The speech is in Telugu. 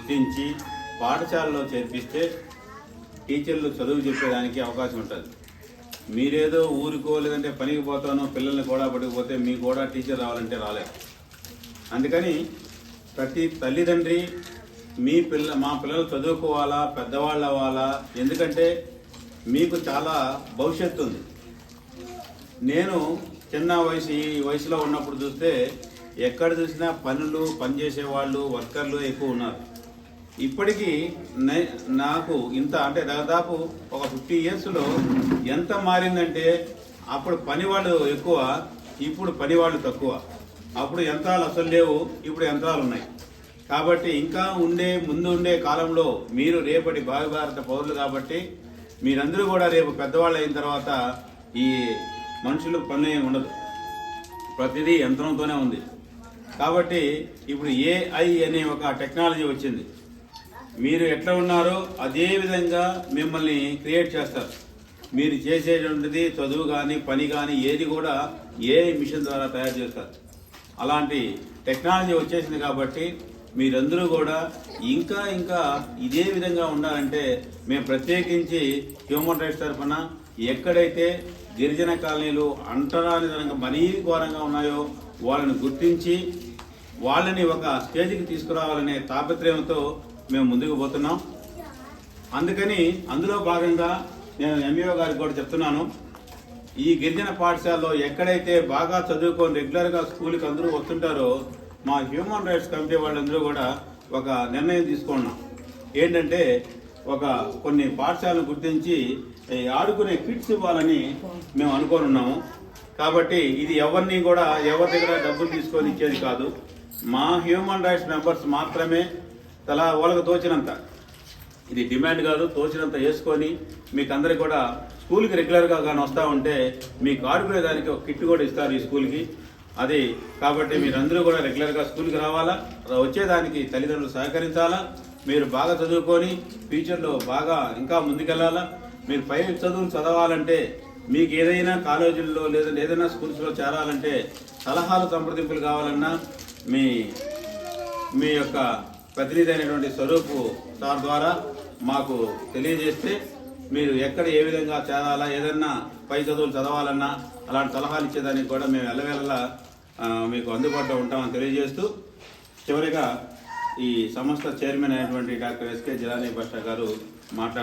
గుర్తించి పాఠశాలలో చేర్పిస్తే టీచర్లు చదువు చెప్పేదానికి అవకాశం ఉంటుంది. మీరేదో ఊరికో లేదంటే పనికి పోతానో పిల్లల్ని కూడా పట్టుకుపోతే మీకు కూడా టీచర్ రావాలంటే రాలేదు. అందుకని ప్రతి తల్లిదండ్రి మా పిల్లలు చదువుకోవాలా, పెద్దవాళ్ళు అవ్వాలా, ఎందుకంటే మీకు చాలా భవిష్యత్తు ఉంది. నేను చిన్న ఈ వయసులో ఉన్నప్పుడు చూస్తే ఎక్కడ చూసినా పనిచేసే వాళ్ళు, వర్కర్లు ఎక్కువ ఉన్నారు. ఇప్పటికీ నాకు ఇంత అంటే దాదాపు ఒక 50 ఇయర్స్లో ఎంత మారిందంటే అప్పుడు పనివాళ్ళు ఎక్కువ, ఇప్పుడు పనివాళ్ళు తక్కువ. అప్పుడు యంత్రాలు అసలు లేవు, ఇప్పుడు యంత్రాలు ఉన్నాయి. కాబట్టి ఇంకా ముందు ఉండే కాలంలో మీరు రేపటి భారత పౌరులు కాబట్టి మీరందరూ కూడా రేపు పెద్దవాళ్ళు అయిన తర్వాత ఈ మనుషులకు పని ఉండదు, ప్రతిదీ యంత్రంతోనే ఉంది. కాబట్టి ఇప్పుడు AI అనే ఒక టెక్నాలజీ వచ్చింది. మీరు ఎట్లా ఉన్నారో అదే విధంగా మిమ్మల్ని క్రియేట్ చేస్తారు. మీరు చేసేటువంటిది చదువు కానీ పని కానీ ఏది కూడా AI మిషన్ ద్వారా తయారు చేస్తారు. అలాంటి టెక్నాలజీ వచ్చేసింది కాబట్టి మీరందరూ కూడా ఇంకా ఇదే విధంగా ఉండాలంటే మేము ప్రత్యేకించి హ్యూమన్ రైట్స్ తరఫున ఎక్కడైతే గిరిజన కాలనీలు అంటరాని తరంగా మరీ ఘోరంగా ఉన్నాయో వాళ్ళని గుర్తించి వాళ్ళని ఒక స్టేజ్కి తీసుకురావాలనే తాపత్రయంతో మేము ముందుకు పోతున్నాం. అందుకని అందులో భాగంగా నేను MAO గారికి కూడా చెప్తున్నాను, ఈ గిరిజన పాఠశాలలో ఎక్కడైతే బాగా చదువుకొని రెగ్యులర్గా స్కూల్కి అందరూ వస్తుంటారో మా హ్యూమన్ రైట్స్ కమిటీ వాళ్ళందరూ కూడా ఒక నిర్ణయం తీసుకున్నాం. ఏంటంటే కొన్ని పాఠశాలను గుర్తించి ఆడుకునే కిట్స్ ఇవ్వాలని మేము అనుకొని ఉన్నాము. కాబట్టి ఇది ఎవరి దగ్గర డబ్బులు తీసుకొని ఇచ్చేది కాదు. మా హ్యూమన్ రైట్స్ మెంబర్స్ మాత్రమే వాళ్ళకు తోచినంత, ఇది డిమాండ్ కాదు, తోచినంత వేసుకొని మీకు అందరికి కూడా స్కూల్కి రెగ్యులర్గా కానీ వస్తూ ఉంటే మీకు ఆడుకునేదానికి ఒక కిట్ కూడా ఇస్తారు ఈ స్కూల్కి. అది కాబట్టి మీరందరూ కూడా రెగ్యులర్గా స్కూల్కి రావాలా, వచ్చేదానికి తల్లిదండ్రులు సహకరించాలా. మీరు బాగా చదువుకొని ఫ్యూచర్లో బాగా ఇంకా ముందుకెళ్ళాలా. మీరు పై చదువులు చదవాలంటే మీకు ఏదైనా కాలేజీల్లో లేదా ఏదైనా స్కూల్స్లో చేరాలంటే సలహాలు సంప్రదింపులు కావాలన్నా మీ యొక్క ప్రతినిధి అయినటువంటి స్వరూప్ సార్ ద్వారా మాకు తెలియజేస్తే మీరు ఎక్కడ ఏ విధంగా చేరాలా, ఏదన్నా పై చదువులు చదవాలన్నా అలాంటి సలహాలు ఇచ్చేదానికి కూడా మేము ఎల్లవేళలా మీకు అందుబాటులో ఉంటామని తెలియజేస్తూ చివరిగా ఈ సంస్థ చైర్మన్ అయినటువంటి డాక్టర్ SK జిలానీ బాషా గారు మాట్లాడారు.